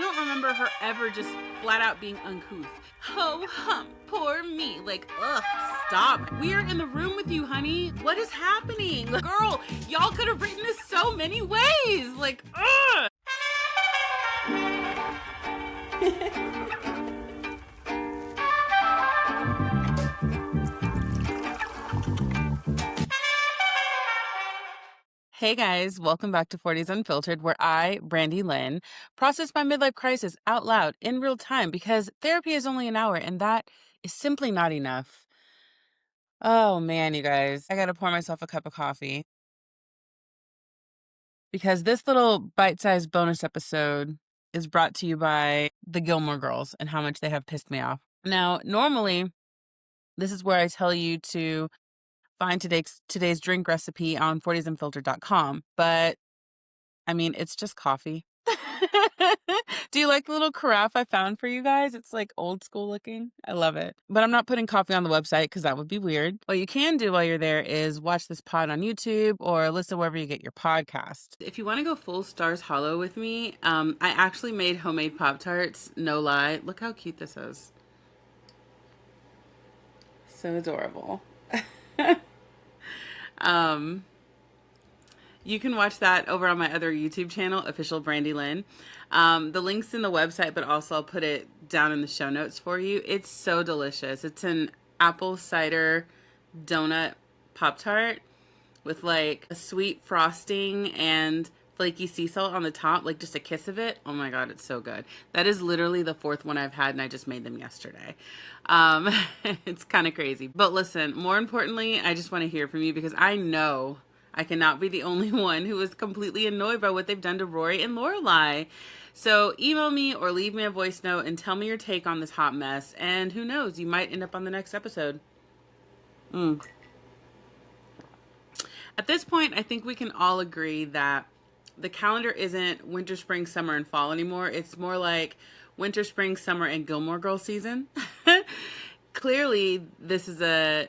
I don't remember her ever just flat out being uncouth. Ho hum, poor me. Like, ugh, stop. We are in the room with you, honey. What is happening? Girl, y'all could have written this so many ways. Like, ugh. Hey guys, welcome back to Forties Unfiltered, where I, Brandy Lynn, process my midlife crisis out loud in real time because therapy is only an hour and that is simply not enough. Oh man, you guys, I gotta pour myself a cup of coffee because this little bite-sized bonus episode is brought to you by the Gilmore Girls and how much they have pissed me off. Now, normally, this is where I tell you to find today's drink recipe on fortiesunfiltered.com, but I mean, it's just coffee. Do you like the little carafe I found for you guys? It's like old school looking. I love it. But I'm not putting coffee on the website because that would be weird. What you can do while you're there is watch this pod on YouTube or listen wherever you get your podcast. If you want to go full Stars Hollow with me, I actually made homemade Pop-Tarts. No lie. Look how cute this is. So adorable. You can watch that over on my other YouTube channel, Official Brandy Lynn. The link's in the website, but also I'll put it down in the show notes for you. It's so delicious. It's an apple cider donut Pop-Tart with like a sweet frosting and flaky sea salt on the top, like just a kiss of it. Oh my God, it's so good. That is literally the fourth one I've had and I just made them yesterday. It's kind of crazy. But listen, more importantly, I just want to hear from you because I know I cannot be the only one who is completely annoyed by what they've done to Rory and Lorelai. So email me or leave me a voice note and tell me your take on this hot mess. And who knows, you might end up on the next episode. At this point, I think we can all agree that the calendar isn't winter, spring, summer, and fall anymore. It's more like winter, spring, summer, and Gilmore Girls season. Clearly, this is a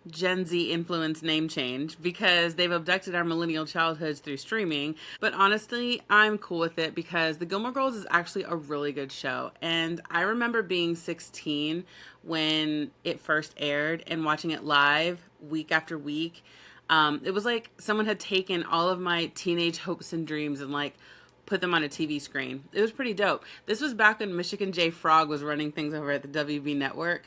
Gen Z influence name change because they've abducted our millennial childhoods through streaming. But honestly, I'm cool with it because the Gilmore Girls is actually a really good show. And I remember being 16 when it first aired and watching it live week after week. It was like someone had taken all of my teenage hopes and dreams and like put them on a TV screen. It was pretty dope. This was back when Michigan J. Frog was running things over at the WB network.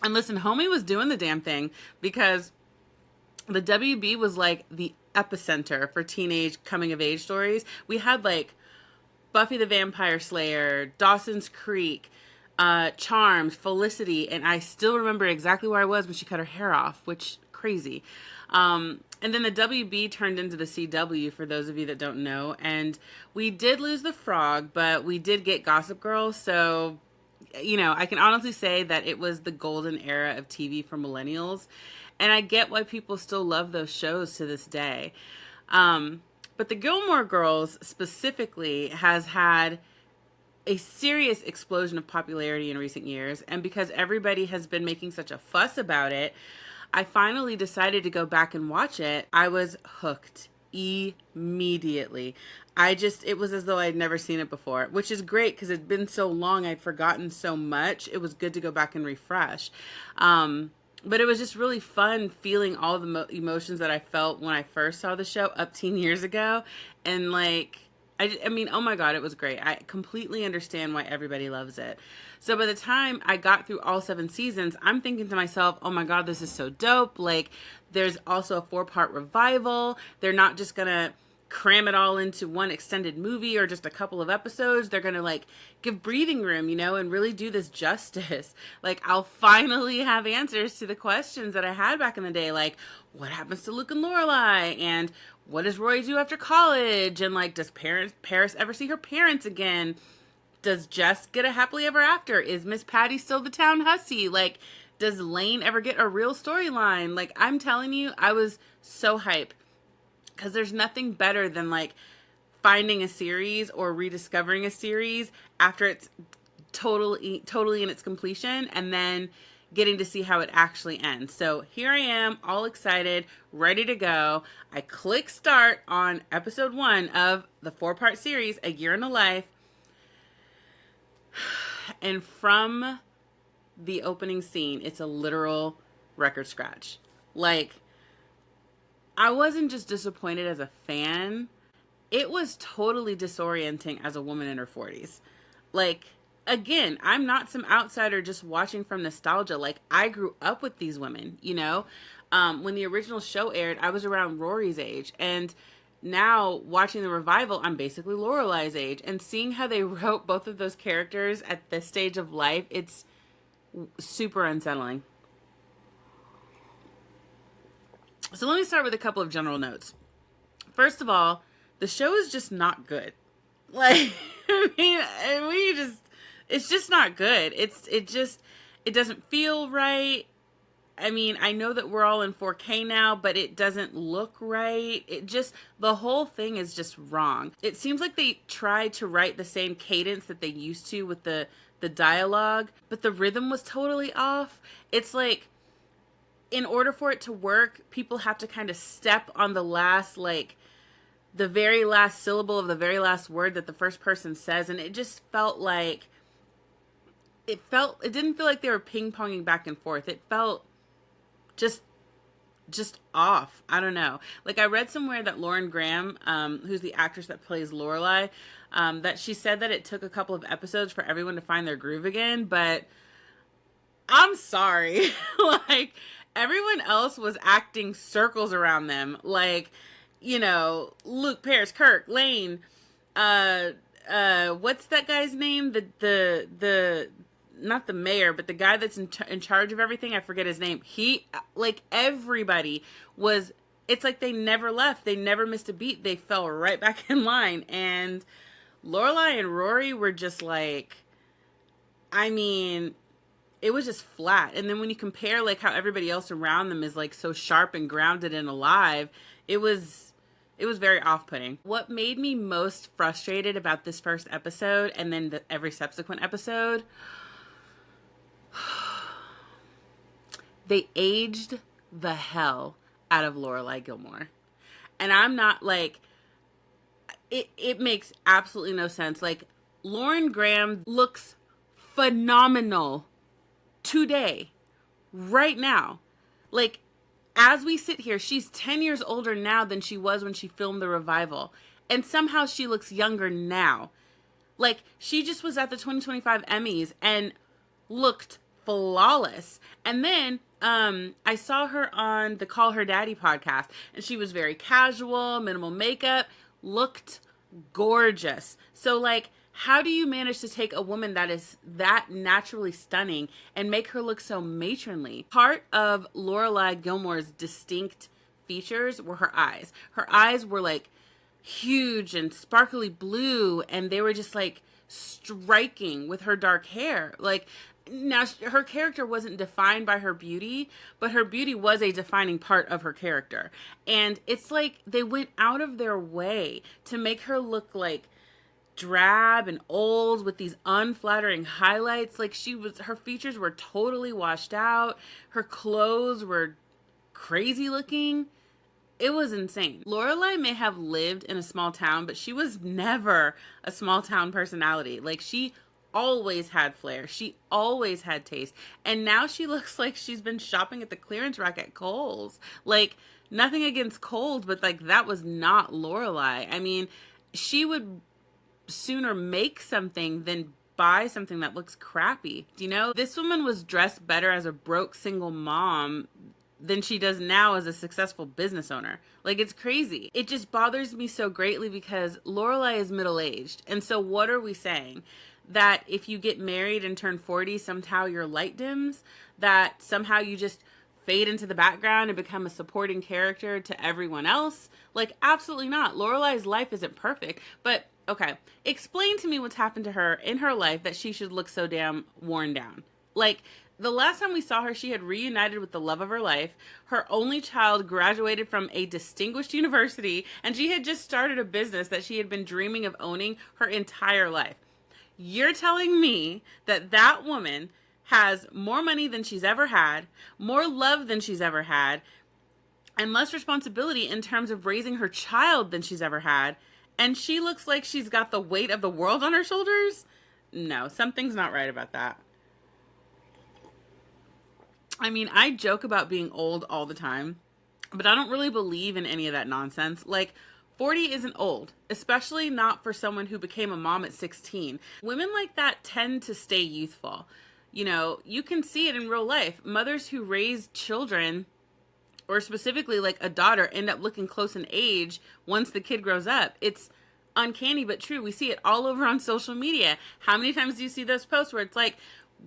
And listen, homie was doing the damn thing because the WB was like the epicenter for teenage coming of age stories. We had like Buffy the Vampire Slayer, Dawson's Creek, Charmed, Felicity, and I still remember exactly where I was when she cut her hair off, which crazy. And then the WB turned into the CW for those of you that don't know. And we did lose the Frog, but we did get Gossip Girl. So, you know, I can honestly say that it was the golden era of TV for millennials. And I get why people still love those shows to this day. But the Gilmore Girls specifically has had a serious explosion of popularity in recent years. And because everybody has been making such a fuss about it, I finally decided to go back and watch it. I was hooked immediately. It was as though I'd never seen it before, which is great because it'd been so long, I'd forgotten so much. It was good to go back and refresh. But it was just really fun feeling all the emotions that I felt when I first saw the show up 10 years ago. And like, I mean, oh my God, it was great. I completely understand why everybody loves it. So by the time I got through all 7 seasons, I'm thinking to myself, oh my God, this is so dope. Like, there's also a 4-part revival. They're not just going to cram it all into one extended movie or just a couple of episodes. They're going to like give breathing room, you know, and really do this justice. Like, I'll finally have answers to the questions that I had back in the day. Like, what happens to Luke and Lorelai? And what does Rory do after college? And like, does Paris ever see her parents again? Does Jess get a happily ever after? Is Miss Patty still the town hussy? Like, does Lane ever get a real storyline? Like, I'm telling you, I was so hyped. Because there's nothing better than like finding a series or rediscovering a series after it's totally in its completion, and then getting to see how it actually ends. So here I am, all excited, ready to go. I click start on episode 1 of the 4-part series, A Year in the Life. And from the opening scene, it's a literal record scratch. Like, I wasn't just disappointed as a fan, it was totally disorienting as a woman in her 40s. Like, again, I'm not some outsider just watching from nostalgia. Like, I grew up with these women, you know? When the original show aired, I was around Rory's age. And now, watching the revival, I'm basically Lorelai's age. And seeing how they wrote both of those characters at this stage of life, it's super unsettling. So let me start with a couple of general notes. First of all, the show is just not good. Like, I mean, it's just not good. It doesn't feel right. I mean, I know that we're all in 4K now, but it doesn't look right. The whole thing is just wrong. It seems like they tried to write the same cadence that they used to with the dialogue, but the rhythm was totally off. It's like, in order for it to work, people have to kind of step on the last, like, the very last syllable of the very last word that the first person says. And it just felt like, it didn't feel like they were ping-ponging back and forth. It felt just off. I don't know. Like, I read somewhere that Lauren Graham, who's the actress that plays Lorelai, that she said that it took a couple of episodes for everyone to find their groove again, but I'm sorry. Like, everyone else was acting circles around them. Like, you know, Luke, Paris, Kirk, Lane, what's that guy's name? The not the mayor, but the guy that's in charge of everything. I forget his name. Like, everybody was, it's like they never left. They never missed a beat. They fell right back in line. And Lorelai and Rory were just like, I mean, it was just flat. And then when you compare, like, how everybody else around them is, like, so sharp and grounded and alive, it was very off-putting. What made me most frustrated about this first episode, and then every subsequent episode, they aged the hell out of Lorelai Gilmore. And I'm not, like, it makes absolutely no sense. Like, Lauren Graham looks phenomenal today, right now. Like, as we sit here, she's 10 years older now than she was when she filmed the revival. And somehow she looks younger now. Like, she just was at the 2025 Emmys and looked flawless. And then I saw her on the Call Her Daddy podcast, and she was very casual, minimal makeup, looked gorgeous. So, like, how do you manage to take a woman that is that naturally stunning and make her look so matronly? Part of Lorelai Gilmore's distinct features were her eyes. Her eyes were, like, huge and sparkly blue, and they were just, like, striking with her dark hair. Like, now, her character wasn't defined by her beauty, but her beauty was a defining part of her character. And it's like they went out of their way to make her look like drab and old with these unflattering highlights. Like, her features were totally washed out. Her clothes were crazy looking. It was insane. Lorelai may have lived in a small town, but she was never a small town personality. Like, she always had flair. She always had taste. And now she looks like she's been shopping at the clearance rack at Kohl's. Like, nothing against Kohl's, but, like, that was not Lorelai. I mean, she would sooner make something than buy something that looks crappy. Do you know? This woman was dressed better as a broke single mom than she does now as a successful business owner. Like, it's crazy. It just bothers me so greatly because Lorelai is middle-aged. And so what are we saying? That if you get married and turn 40, somehow your light dims? That somehow you just fade into the background and become a supporting character to everyone else? Like, absolutely not. Lorelai's life isn't perfect, but okay, explain to me what's happened to her in her life that she should look so damn worn down. Like, the last time we saw her, she had reunited with the love of her life. Her only child graduated from a distinguished university, and she had just started a business that she had been dreaming of owning her entire life. You're telling me that that woman has more money than she's ever had, more love than she's ever had, and less responsibility in terms of raising her child than she's ever had. And she looks like she's got the weight of the world on her shoulders. No, something's not right about that. I mean, I joke about being old all the time, but I don't really believe in any of that nonsense. Like, 40 isn't old, especially not for someone who became a mom at 16. Women like that tend to stay youthful. You know, you can see it in real life. Mothers who raise children, or specifically like a daughter, end up looking close in age once the kid grows up. It's uncanny but true. We see it all over on social media. How many times do you see those posts where it's like,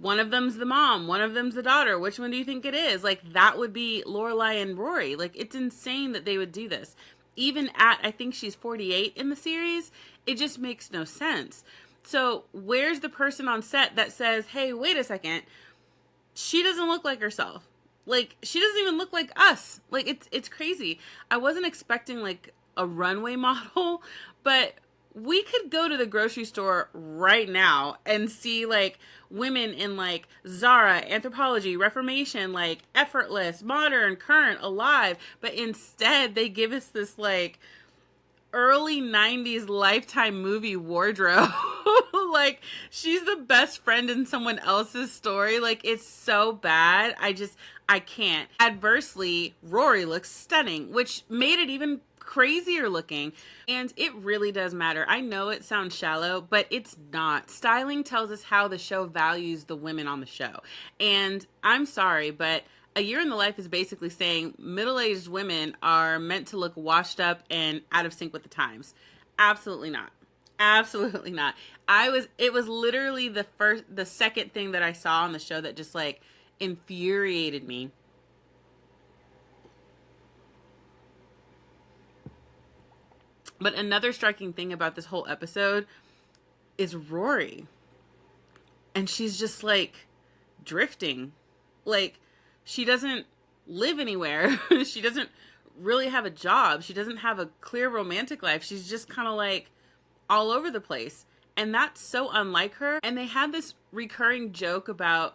one of them's the mom, one of them's the daughter, which one do you think it is? Like, that would be Lorelai and Rory. Like, it's insane that they would do this. Even at, I think she's 48 in the series, it just makes no sense. So where's the person on set that says, hey, wait a second, she doesn't look like herself. Like, she doesn't even look like us. Like, it's crazy. I wasn't expecting like a runway model, but we could go to the grocery store right now and see like women in like Zara, Anthropologie, Reformation, like effortless, modern, current, alive. But instead they give us this like early 90s Lifetime movie wardrobe. Like, she's the best friend in someone else's story. Like, it's so bad. I can't. Adversely, Rory looks stunning, which made it even crazier looking. And it really does matter. I know it sounds shallow, but it's not. Styling tells us how the show values the women on the show. And I'm sorry, but A Year in the Life is basically saying middle-aged women are meant to look washed up and out of sync with the times. Absolutely not. Absolutely not. It was literally the second thing that I saw on the show that just like infuriated me. But another striking thing about this whole episode is Rory. And she's just like drifting. Like, she doesn't live anywhere. She doesn't really have a job. She doesn't have a clear romantic life. She's just kind of like all over the place. And that's so unlike her. And they had this recurring joke about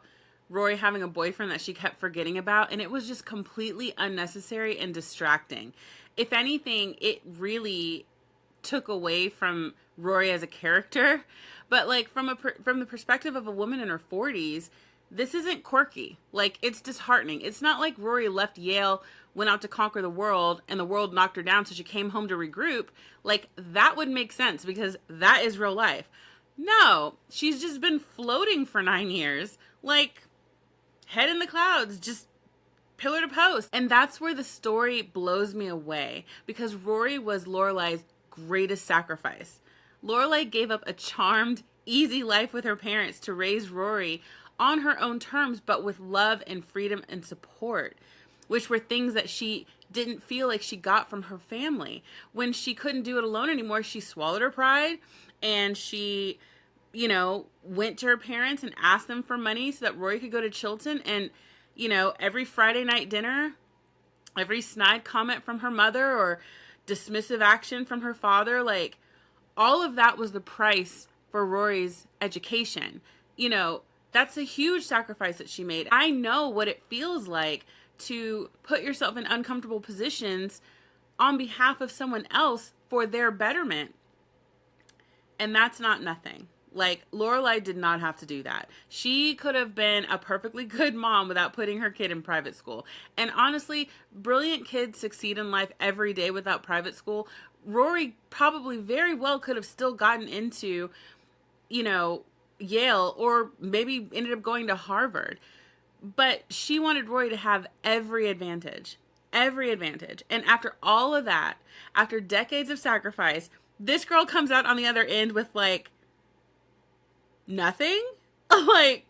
Rory having a boyfriend that she kept forgetting about. And it was just completely unnecessary and distracting. If anything, it really took away from Rory as a character. But like from the perspective of a woman in her 40s, this isn't quirky. Like, it's disheartening. It's not like Rory left Yale, went out to conquer the world, and the world knocked her down, so she came home to regroup. Like, that would make sense because that is real life. No, she's just been floating for 9 years. Like, head in the clouds, just pillar to post. And that's where the story blows me away, because Rory was Lorelai's greatest sacrifice. Lorelai gave up a charmed, easy life with her parents to raise Rory on her own terms, but with love and freedom and support, which were things that she didn't feel like she got from her family. When she couldn't do it alone anymore, she swallowed her pride and she, you know, went to her parents and asked them for money so that Rory could go to Chilton. And, you know, every Friday night dinner, every snide comment from her mother or dismissive action from her father, like, all of that was the price for Rory's education. You know, that's a huge sacrifice that she made. I know what it feels like to put yourself in uncomfortable positions on behalf of someone else for their betterment. And that's not nothing. Like, Lorelai did not have to do that. She could have been a perfectly good mom without putting her kid in private school. And honestly, brilliant kids succeed in life every day without private school. Rory probably very well could have still gotten into, you know, Yale, or maybe ended up going to Harvard. But she wanted Rory to have every advantage. Every advantage. And after all of that, after decades of sacrifice, this girl comes out on the other end with like nothing? Like,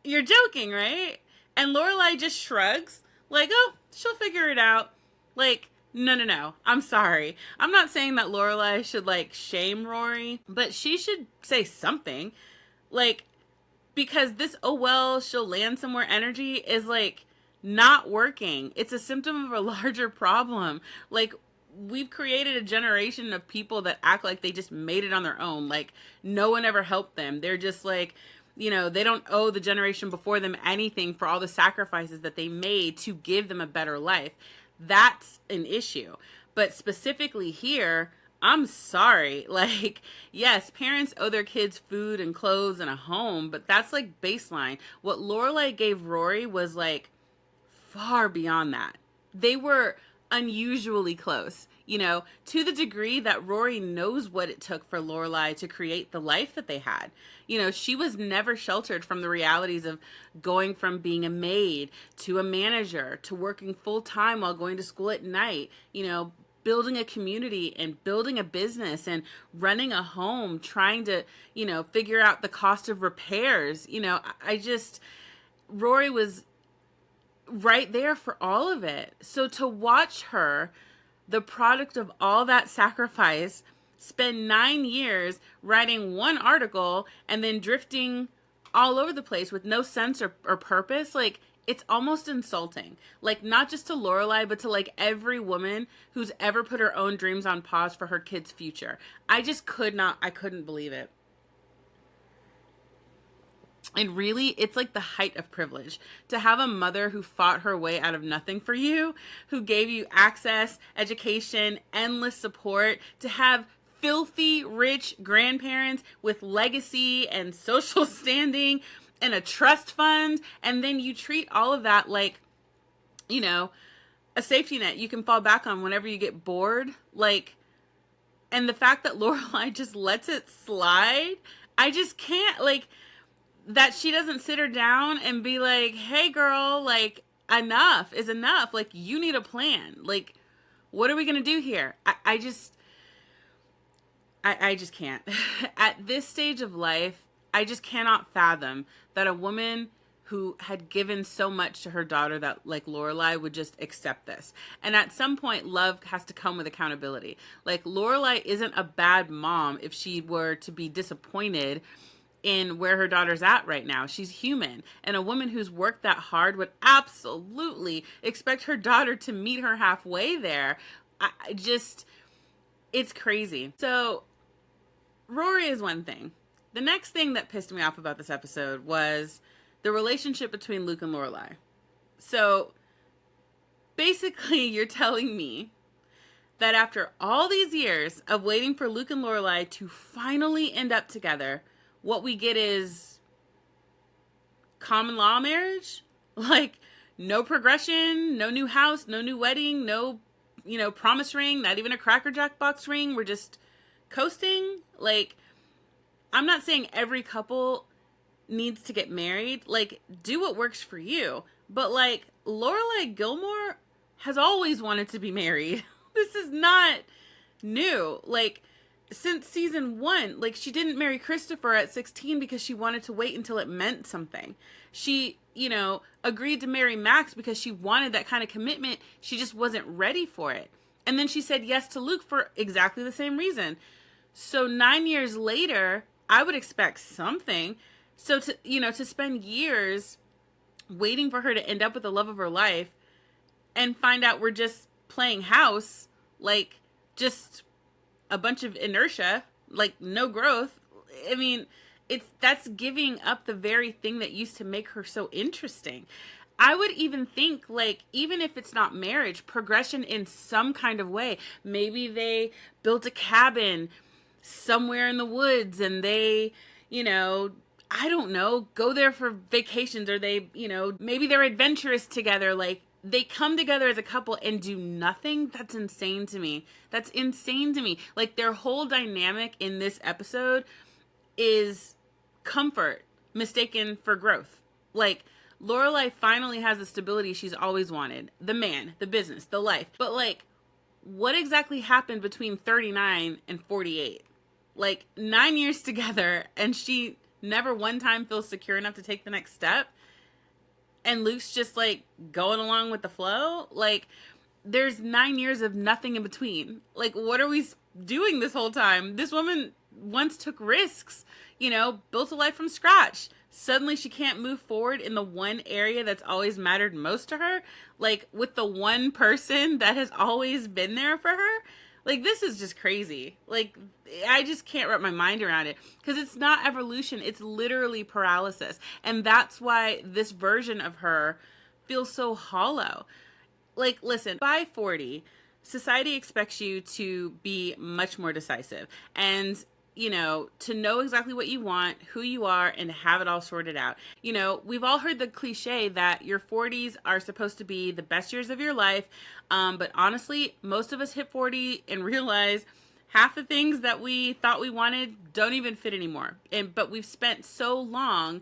you're joking, right? And Lorelai just shrugs, like, oh, she'll figure it out. Like, no. I'm sorry. I'm not saying that Lorelai should like shame Rory, but she should say something. Like, because this, oh well, she'll land somewhere energy is like not working. It's a symptom of a larger problem. Like, we've created a generation of people that act like they just made it on their own. Like, no one ever helped them. They're just like, They don't owe the generation before them anything for all the sacrifices that they made to give them a better life. That's an issue. But specifically here, I'm sorry. Like, yes, parents owe their kids food and clothes and a home, but that's like baseline. What Lorelai gave Rory was like far beyond that. They were unusually close, to the degree that Rory knows what it took for Lorelai to create the life that they had. She was never sheltered from the realities of going from being a maid to a manager to working full time while going to school at night, building a community and building a business and running a home, trying to, figure out the cost of repairs. Rory was right there for all of it. So to watch her, the product of all that sacrifice, spend 9 years writing one article and then drifting all over the place with no sense or purpose, like, it's almost insulting. Like, not just to Lorelai, but to like every woman who's ever put her own dreams on pause for her kid's future. I couldn't believe it. And really, it's like the height of privilege to have a mother who fought her way out of nothing for you, who gave you access, education, endless support, to have filthy rich grandparents with legacy and social standing and a trust fund, and then you treat all of that like, a safety net you can fall back on whenever you get bored. Like, and the fact that Lorelai just lets it slide, I just can't, like, that she doesn't sit her down and be like, hey girl, like, enough is enough. Like, you need a plan. Like, what are we going to do here? I just can't. At this stage of life, I just cannot fathom that a woman who had given so much to her daughter that like Lorelai would just accept this. And at some point, love has to come with accountability. Like, Lorelai isn't a bad mom if she were to be disappointed in where her daughter's at right now. She's human. And a woman who's worked that hard would absolutely expect her daughter to meet her halfway there. It's crazy. So Rory is one thing. The next thing that pissed me off about this episode was the relationship between Luke and Lorelai. So basically, you're telling me that after all these years of waiting for Luke and Lorelai to finally end up together, what we get is common law marriage? Like, no progression, no new house, no new wedding, no, promise ring, not even a Cracker Jack box ring. We're just coasting. Like, I'm not saying every couple needs to get married. Like, do what works for you. But, like, Lorelai Gilmore has always wanted to be married. This is not new. Like, since season 1, like, she didn't marry Christopher at 16 because she wanted to wait until it meant something. She, agreed to marry Max because she wanted that kind of commitment. She just wasn't ready for it. And then she said yes to Luke for exactly the same reason. So 9 years later, I would expect something. So to spend years waiting for her to end up with the love of her life and find out we're just playing house, like, just a bunch of inertia, like, no growth. I mean, that's giving up the very thing that used to make her so interesting. I would even think, like, even if it's not marriage, progression in some kind of way. Maybe they built a cabin somewhere in the woods and they, I don't know, go there for vacations, or they, maybe they're adventurous together. Like, they come together as a couple and do nothing. That's insane to me. That's insane to me. Like, their whole dynamic in this episode is comfort mistaken for growth. Like, Lorelai finally has the stability she's always wanted. The man, the business, the life. But, like, what exactly happened between 39 and 48? Like, 9 years together, and she never one time feels secure enough to take the next step. And Luke's just, like, going along with the flow. Like, there's 9 years of nothing in between. Like, what are we doing this whole time? This woman once took risks, built a life from scratch. Suddenly she can't move forward in the one area that's always mattered most to her. Like, with the one person that has always been there for her. Like, this is just crazy. Like, I just can't wrap my mind around it because it's not evolution, it's literally paralysis. And that's why this version of her feels so hollow. Like, listen, by 40, society expects you to be much more decisive and, to know exactly what you want, who you are, and have it all sorted out. We've all heard the cliche that your 40s are supposed to be the best years of your life. But honestly, most of us hit 40 and realize half the things that we thought we wanted don't even fit anymore. But we've spent so long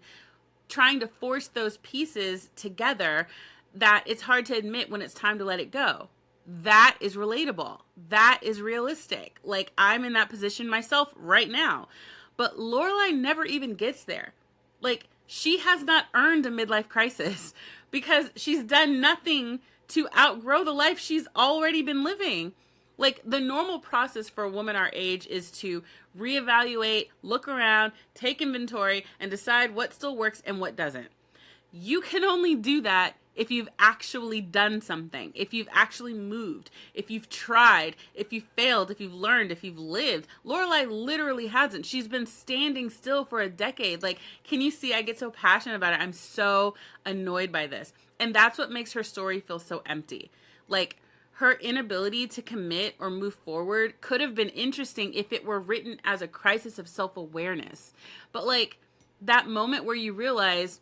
trying to force those pieces together that it's hard to admit when it's time to let it go. That is relatable. That is realistic. Like, I'm in that position myself right now. But Lorelai never even gets there. Like, she has not earned a midlife crisis because she's done nothing to outgrow the life she's already been living. Like, the normal process for a woman our age is to reevaluate, look around, take inventory, and decide what still works and what doesn't. You can only do that if you've actually done something, if you've actually moved, if you've tried, if you've failed, if you've learned, if you've lived. Lorelai literally hasn't. She's been standing still for a decade. Like, can you see? I get so passionate about it. I'm so annoyed by this. And that's what makes her story feel so empty. Like, her inability to commit or move forward could have been interesting if it were written as a crisis of self-awareness. But, like, that moment where you realize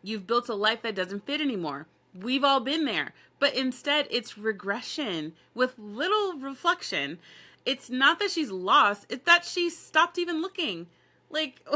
you've built a life that doesn't fit anymore. We've all been there. But instead, it's regression with little reflection. It's not that she's lost, it's that she stopped even looking. Like,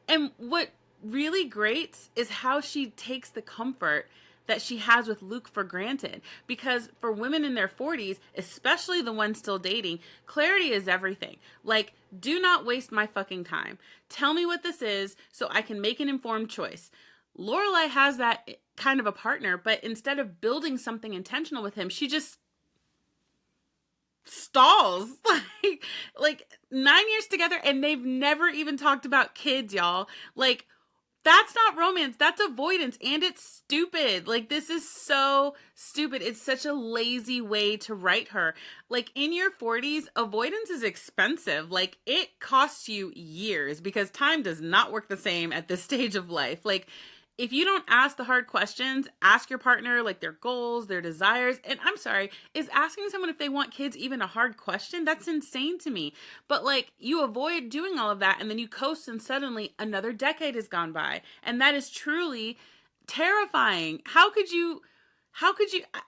and what really grates is how she takes the comfort that she has with Luke for granted. Because for women in their 40s, especially the ones still dating, clarity is everything. Like, do not waste my fucking time. Tell me what this is so I can make an informed choice. Lorelai has that kind of a partner, but instead of building something intentional with him, she just stalls. like 9 years together and they've never even talked about kids, y'all. Like, that's not romance, that's avoidance, and it's stupid. Like, this is so stupid. It's such a lazy way to write her. Like, in your 40s, avoidance is expensive. Like, it costs you years because time does not work the same at this stage of life. Like, if you don't ask the hard questions, ask your partner like their goals, their desires. And I'm sorry, is asking someone if they want kids even a hard question? That's insane to me. But like, you avoid doing all of that and then you coast and suddenly another decade has gone by. And that is truly terrifying. How could you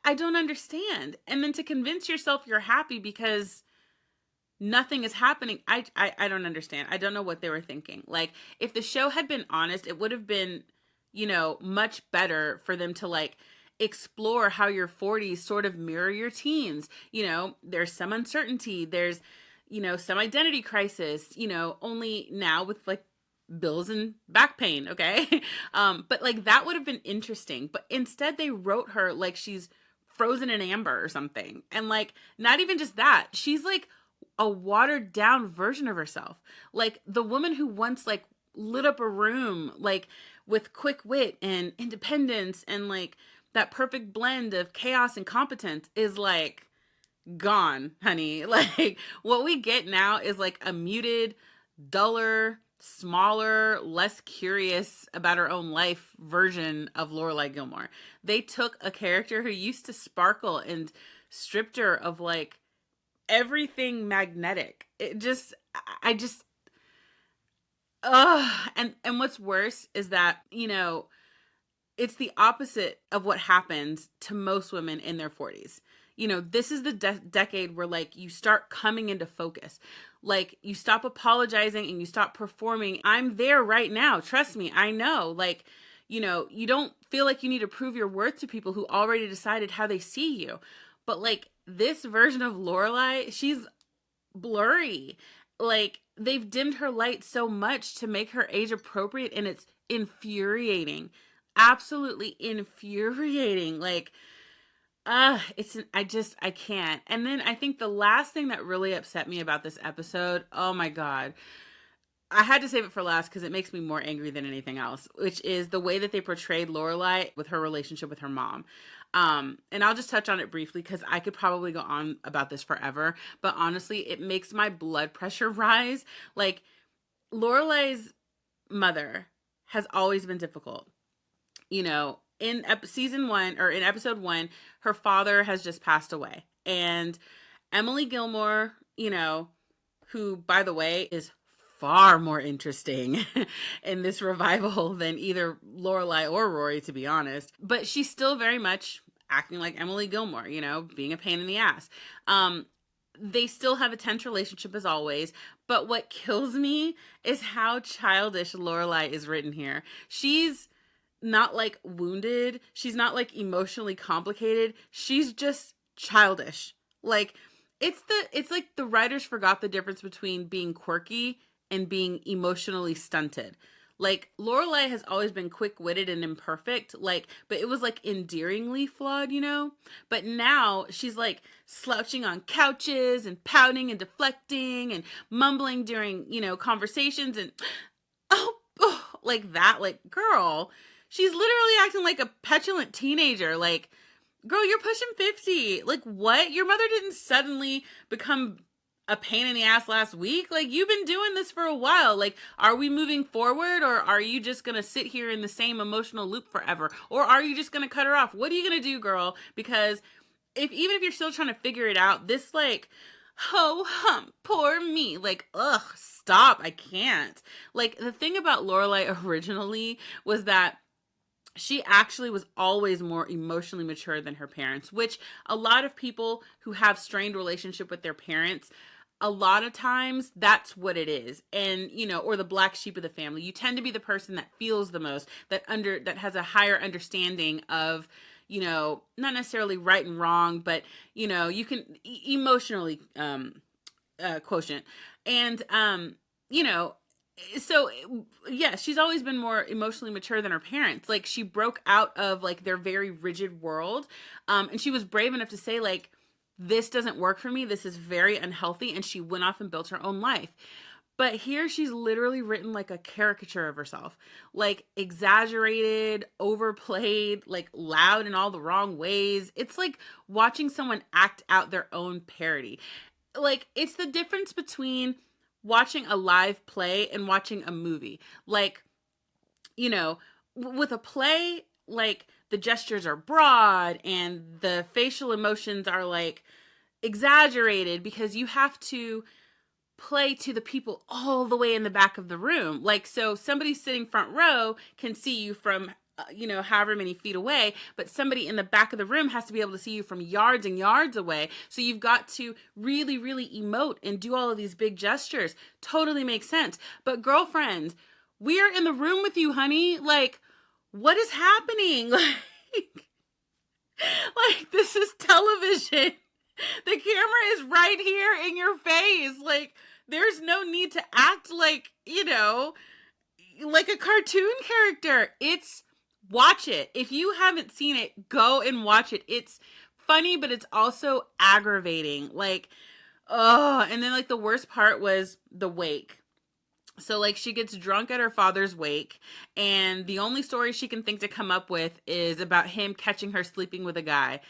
I don't understand. And then to convince yourself you're happy because nothing is happening. I don't understand. I don't know what they were thinking. Like, if the show had been honest, it would have been, much better for them to like explore how your 40s sort of mirror your teens. There's some uncertainty, there's, some identity crisis, only now with like bills and back pain, okay? But like, that would have been interesting. But instead they wrote her like she's frozen in amber or something. And like, not even just that, she's like a watered down version of herself. Like, the woman who once like lit up a room like with quick wit and independence and like that perfect blend of chaos and competence is like gone, honey. Like, what we get now is like a muted, duller, smaller, less curious about her own life version of Lorelai Gilmore. They took a character who used to sparkle and stripped her of like everything magnetic. It just, I just, and what's worse is that, it's the opposite of what happens to most women in their 40s. This is the decade where like you start coming into focus. Like, you stop apologizing and you stop performing. I'm there right now. Trust me. I know. Like, you don't feel like you need to prove your worth to people who already decided how they see you. But like, this version of Lorelai, she's blurry. Like, they've dimmed her light so much to make her age appropriate, and it's infuriating. Absolutely infuriating. Like, I can't. And then I think the last thing that really upset me about this episode, oh my God, I had to save it for last because it makes me more angry than anything else, which is the way that they portrayed Lorelai with her relationship with her mom. And I'll just touch on it briefly because I could probably go on about this forever. But honestly, it makes my blood pressure rise. Like, Lorelai's mother has always been difficult. You know, in season one or in episode one, her father has just passed away. And Emily Gilmore, you know, who, by the way, is far more interesting in this revival than either Lorelai or Rory, to be honest. But she's still very much acting like Emily Gilmore, you know, being a pain in the ass. They still have a tense relationship as always, but what kills me is how childish Lorelai is written here. She's not like wounded. She's not like emotionally complicated. She's just childish. Like, it's like the writers forgot the difference between being quirky and being emotionally stunted. Like, Lorelai has always been quick-witted and imperfect, like, but it was like endearingly flawed, you know? But now she's like slouching on couches and pouting and deflecting and mumbling during, you know, conversations and oh, like that. Like, girl, she's literally acting like a petulant teenager. Like, girl, you're pushing 50. Like, what? Your mother didn't suddenly become a pain in the ass last week. Like, you've been doing this for a while. Like, are we moving forward, or are you just gonna sit here in the same emotional loop forever? Or are you just gonna cut her off? What are you gonna do, girl? Because even if you're still trying to figure it out, this, like, ho hum, poor me. Like, ugh, stop. I can't. Like, the thing about Lorelai originally was that she actually was always more emotionally mature than her parents, which a lot of people who have strained relationship with their parents, a lot of times that's what it is. And, you know, or the black sheep of the family. You tend to be the person that feels the most, that has a higher understanding of, you know, not necessarily right and wrong, but, you know, you can emotionally quotient. And you know, so yeah, she's always been more emotionally mature than her parents. Like, she broke out of like their very rigid world, and she was brave enough to say, like, this doesn't work for me, this is very unhealthy, and she went off and built her own life. But here she's literally written like a caricature of herself, like exaggerated, overplayed, like loud in all the wrong ways. It's like watching someone act out their own parody. Like, it's the difference between watching a live play and watching a movie. Like, you know, with a play, like, the gestures are broad and the facial emotions are like exaggerated because you have to play to the people all the way in the back of the room. Like, so somebody sitting front row can see you from, you know, however many feet away, but somebody in the back of the room has to be able to see you from yards and yards away. So you've got to really, really emote and do all of these big gestures. Totally makes sense. But girlfriend, we are in the room with you, honey. Like, what is happening? Like, this is television. The camera is right here in your face. Like, there's no need to act like, you know, like a cartoon character. Watch it. If you haven't seen it, go and watch it. It's funny, but it's also aggravating. Like, oh, and then like the worst part was the wake. So, like, she gets drunk at her father's wake, and the only story she can think to come up with is about him catching her sleeping with a guy.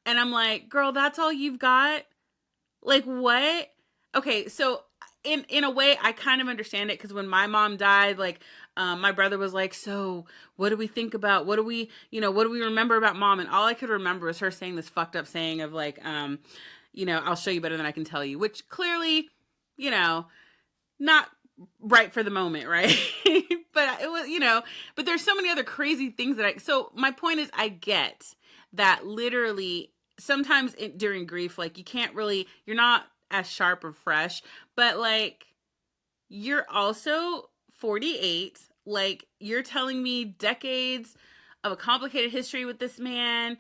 And I'm like, girl, that's all you've got? Like, what? Okay, so in a way, I kind of understand it, because when my mom died, like, my brother was like, so what do we think about, what do we remember about mom? And all I could remember was her saying this fucked up saying of like, you know, I'll show you better than I can tell you, which clearly, you know, not right for the moment, right? But it was, you know, but there's so many other crazy things so my point is, I get that literally sometimes during grief, like, you're not as sharp or fresh, but like, you're also 48. Like, you're telling me decades of a complicated history with this man,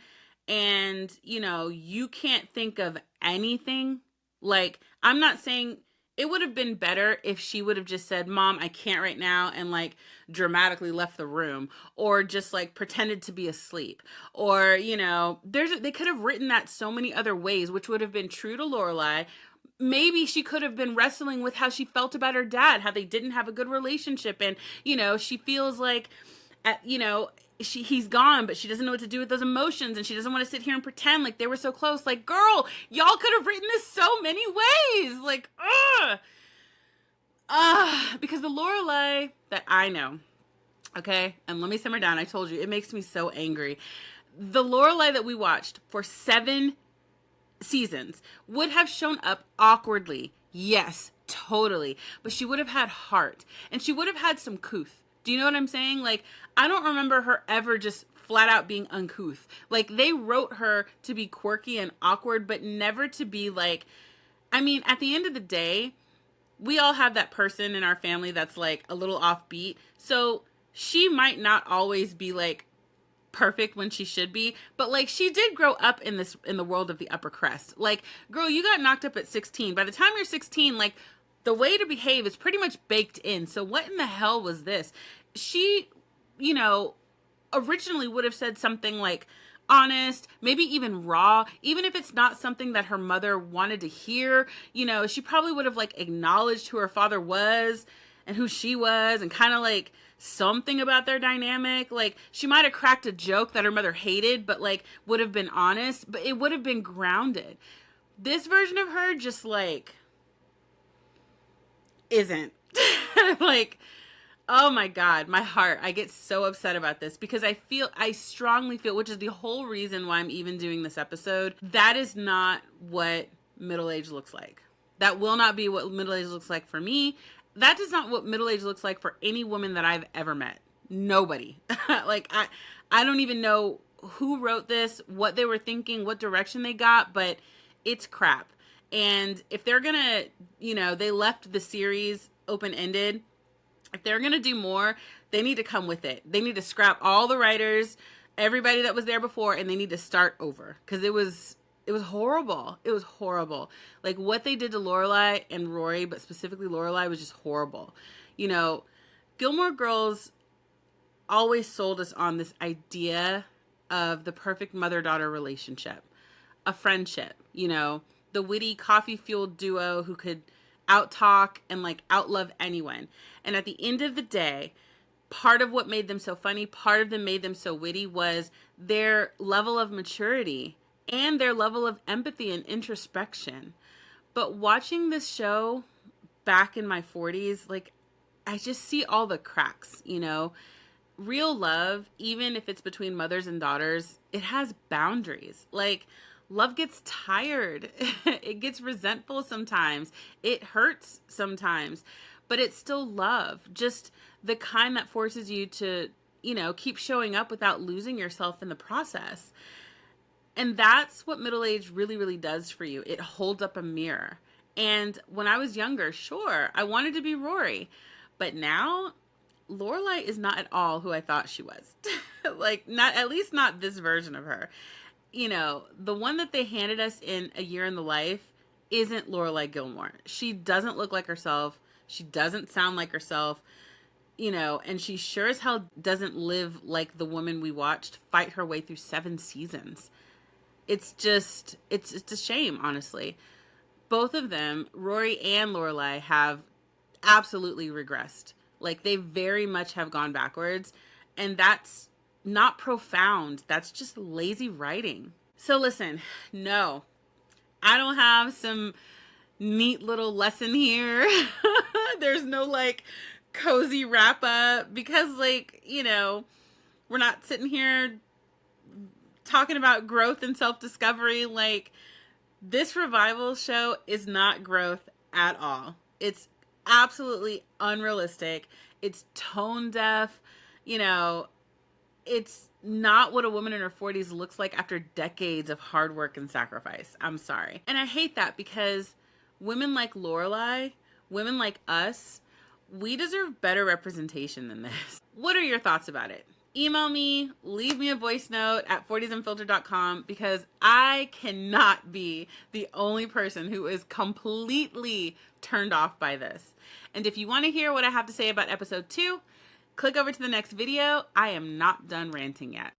and, you know, you can't think of anything. Like, I'm not saying it would have been better if she would have just said, Mom, I can't right now, and like dramatically left the room, or just like pretended to be asleep, or, you know, they could have written that so many other ways, which would have been true to Lorelai. Maybe she could have been wrestling with how she felt about her dad, how they didn't have a good relationship, and, you know, she feels like you know, he's gone, but she doesn't know what to do with those emotions, and she doesn't want to sit here and pretend like they were so close. Like, girl, y'all could have written this so many ways. Like, because the Lorelai that I know, okay, and let me simmer down. I told you it makes me so angry. The Lorelai that we watched for 7 seasons would have shown up awkwardly. Yes, totally. But she would have had heart, and she would have had some couth. Do you know what I'm saying? Like, I don't remember her ever just flat out being uncouth. Like, they wrote her to be quirky and awkward, but never to be like, I mean, at the end of the day, we all have that person in our family that's like a little offbeat. So she might not always be like perfect when she should be, but like she did grow up in the world of the upper crust. Like, girl, you got knocked up at 16. By the time you're 16, like, the way to behave is pretty much baked in. So what in the hell was this? She, you know, originally would have said something like honest, maybe even raw, even if it's not something that her mother wanted to hear. You know, she probably would have like acknowledged who her father was and who she was, and kind of like something about their dynamic. Like, she might have cracked a joke that her mother hated, but like would have been honest, but it would have been grounded. This version of her just like isn't. Like, oh my God, my heart. I get so upset about this because I strongly feel, which is the whole reason why I'm even doing this episode, that is not what middle age looks like. That will not be what middle age looks like for me. That is not what middle age looks like for any woman that I've ever met. Nobody. Like, I don't even know who wrote this, what they were thinking, what direction they got, but it's crap. And if they're gonna, you know, they left the series open-ended. If they're gonna do more, they need to come with it. They need to scrap all the writers, everybody that was there before, and they need to start over. Because it was horrible. It was horrible. Like, what they did to Lorelai and Rory, but specifically Lorelai, was just horrible. You know, Gilmore Girls always sold us on this idea of the perfect mother-daughter relationship, a friendship, you know, the witty coffee-fueled duo who could out-talk and like out-love anyone. And at the end of the day, part of what made them so funny, part of them made them so witty, was their level of maturity and their level of empathy and introspection. But watching this show back in my 40s, like, I just see all the cracks, you know. Real love, even if it's between mothers and daughters, it has boundaries. Like, love gets tired. It gets resentful sometimes. It hurts sometimes, but it's still love. Just the kind that forces you to, you know, keep showing up without losing yourself in the process. And that's what middle age really, really does for you. It holds up a mirror. And when I was younger, sure, I wanted to be Rory. But now, Lorelai is not at all who I thought she was. Like, not, at least not this version of her. You know, the one that they handed us in A Year in the Life isn't Lorelai Gilmore. She doesn't look like herself. She doesn't sound like herself. You know, and she sure as hell doesn't live like the woman we watched fight her way through 7 seasons. It's just, it's a shame, honestly. Both of them, Rory and Lorelai, have absolutely regressed. Like, they very much have gone backwards. And that's not profound. That's just lazy writing. So listen, no, I don't have some neat little lesson here. There's no like cozy wrap up because, like, you know, we're not sitting here talking about growth and self-discovery. Like, this revival show is not growth at all. It's absolutely unrealistic. It's tone deaf. You know, it's not what a woman in her 40s looks like after decades of hard work and sacrifice. I'm sorry. And I hate that because women like Lorelai, women like us, we deserve better representation than this. What are your thoughts about it? Email me, leave me a voice note at fortiesunfiltered.com because I cannot be the only person who is completely turned off by this. And if you want to hear what I have to say about episode 2, click over to the next video. I am not done ranting yet.